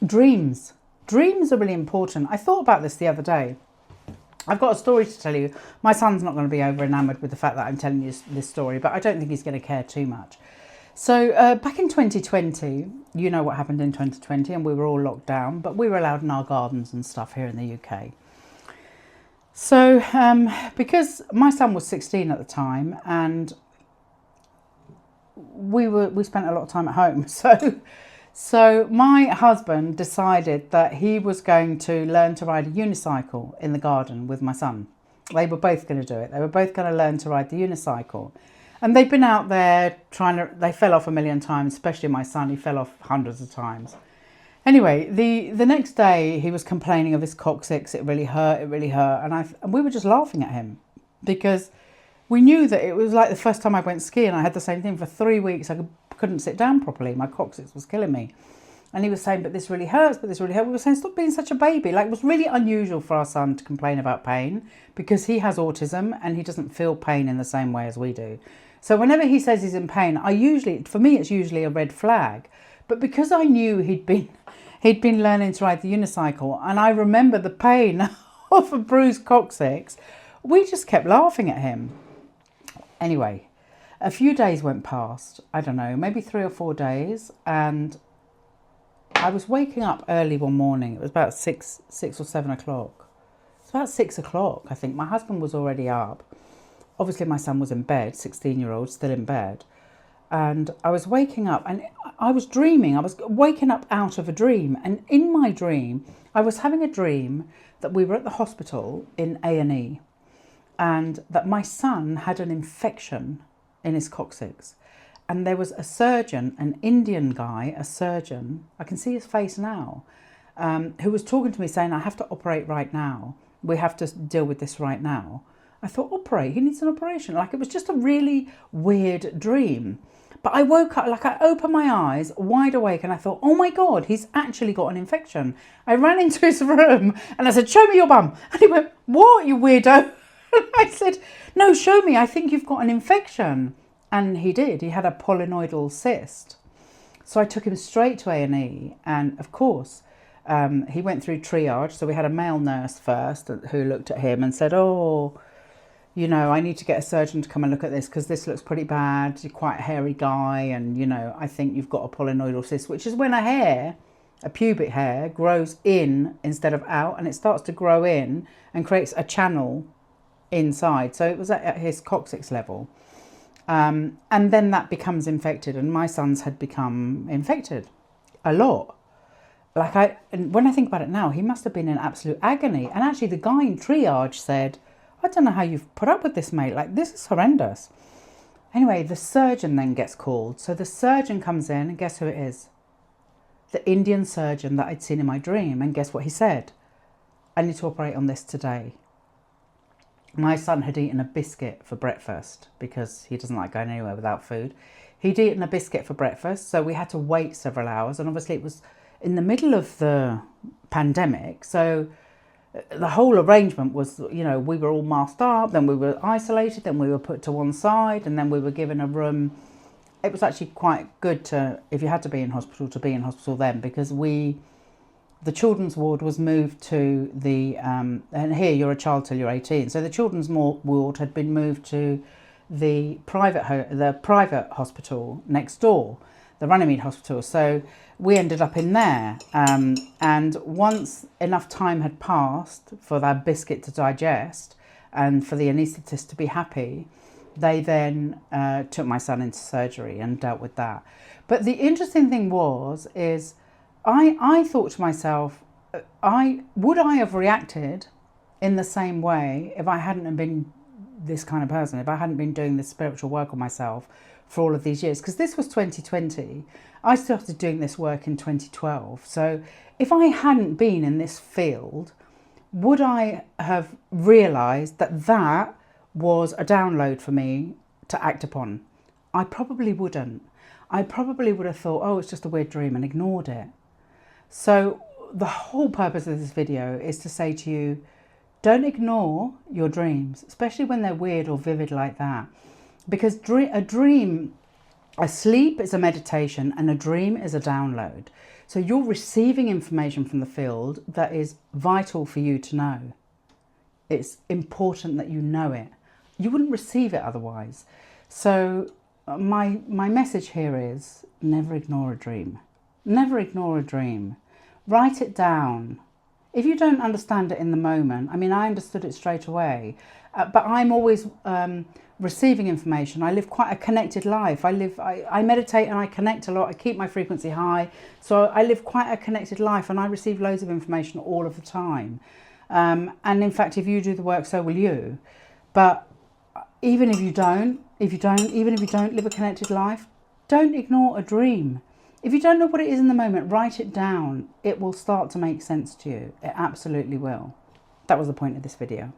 Dreams. Dreams are really important. I thought about this the other day. I've got a story to tell you. My son's not going to be over enamoured with the fact that I'm telling you this story, but I don't think he's going to care too much. So back in 2020, you know what happened in 2020, and we were all locked down, but we were allowed in our gardens and stuff here in the UK. So because my son was 16 at the time, and we spent a lot of time at home, so my husband decided that he was going to learn to ride a unicycle in the garden with my son. They were both going to do it. They were both going to learn to ride the unicycle. And they'd been out there they fell off a million times, especially my son. He fell off hundreds of times. Anyway, the next day he was complaining of his coccyx. It really hurt, and we were just laughing at him because we knew that it was like the first time I went skiing. I had the same thing for 3 weeks. I couldn't sit down properly. My coccyx was killing me. And he was saying, but this really hurts, but this really hurts. We were saying, stop being such a baby. Like, it was really unusual for our son to complain about pain because he has autism and he doesn't feel pain in the same way as we do. So whenever he says he's in pain, for me, it's usually a red flag. But because I knew he'd been learning to ride the unicycle, and I remember the pain of a bruised coccyx, we just kept laughing at him. Anyway, a few days went past, I don't know, maybe 3 or 4 days, and I was waking up early one morning. It was about 6 or 7 o'clock. It's about 6 o'clock, I think. My husband was already up. Obviously, my son was in bed, 16-year-old, still in bed. And I was waking up and I was dreaming. I was waking up out of a dream. And in my dream, I was having a dream that we were at the hospital in A&E and that my son had an infection in his coccyx. And there was a surgeon, an Indian guy, a surgeon, I can see his face now, who was talking to me saying, I have to operate right now. We have to deal with this right now. I thought, operate? He needs an operation. Like, it was just a really weird dream. But I woke up, like I opened my eyes, wide awake, and I thought, oh my God, he's actually got an infection. I ran into his room and I said, show me your bum. And he went, what, you weirdo? And I said, no, show me, I think you've got an infection. And he did. He had a polynoidal cyst. So I took him straight to A&E. And of course, he went through triage. So we had a male nurse first who looked at him and said, oh, you know, I need to get a surgeon to come and look at this because this looks pretty bad. You're quite a hairy guy. And, you know, I think you've got a polynoidal cyst, which is when a pubic hair, grows in instead of out. And it starts to grow in and creates a channel inside. So it was at his coccyx level. And then that becomes infected, and my son's had become infected a lot. And when I think about it now, he must have been in absolute agony. And actually the guy in triage said, I don't know how you've put up with this, mate. Like, this is horrendous. Anyway, the surgeon then gets called. So the surgeon comes in, and guess who it is? The Indian surgeon that I'd seen in my dream. And guess what he said? I need to operate on this today. My son had eaten a biscuit for breakfast because he doesn't like going anywhere without food. He'd eaten a biscuit for breakfast, so we had to wait several hours. And obviously it was in the middle of the pandemic, so the whole arrangement was, you know, we were all masked up, then we were isolated, then we were put to one side, and then we were given a room. It was actually quite good to, if you had to be in hospital, to be in hospital then, because the children's ward was moved to the, and here you're a child till you're 18. So the children's ward had been moved to the private hospital next door, the Runnymede Hospital. So we ended up in there. And once enough time had passed for that biscuit to digest and for the anaesthetist to be happy, they then took my son into surgery and dealt with that. But the interesting thing is I thought to myself, would I have reacted in the same way if I hadn't been this kind of person, if I hadn't been doing this spiritual work on myself for all of these years? Because this was 2020. I started doing this work in 2012. So if I hadn't been in this field, would I have realised that that was a download for me to act upon? I probably wouldn't. I probably would have thought, oh, it's just a weird dream, and ignored it. So the whole purpose of this video is to say to you, don't ignore your dreams, especially when they're weird or vivid like that. Because a dream A sleep is a meditation and a dream is a download. So you're receiving information from the field that is vital for you to know. It's important that you know it. You wouldn't receive it otherwise. So my message here is never ignore a dream. Never ignore a dream. Write it down. If you don't understand it in the moment, I mean, I understood it straight away, but I'm always receiving information. I live quite a connected life. I meditate and I connect a lot. I keep my frequency high. So I live quite a connected life and I receive loads of information all of the time. And in fact, if you do the work, so will you. But even if you don't live a connected life, don't ignore a dream. If you don't know what it is in the moment, write it down. It will start to make sense to you. It absolutely will. That was the point of this video.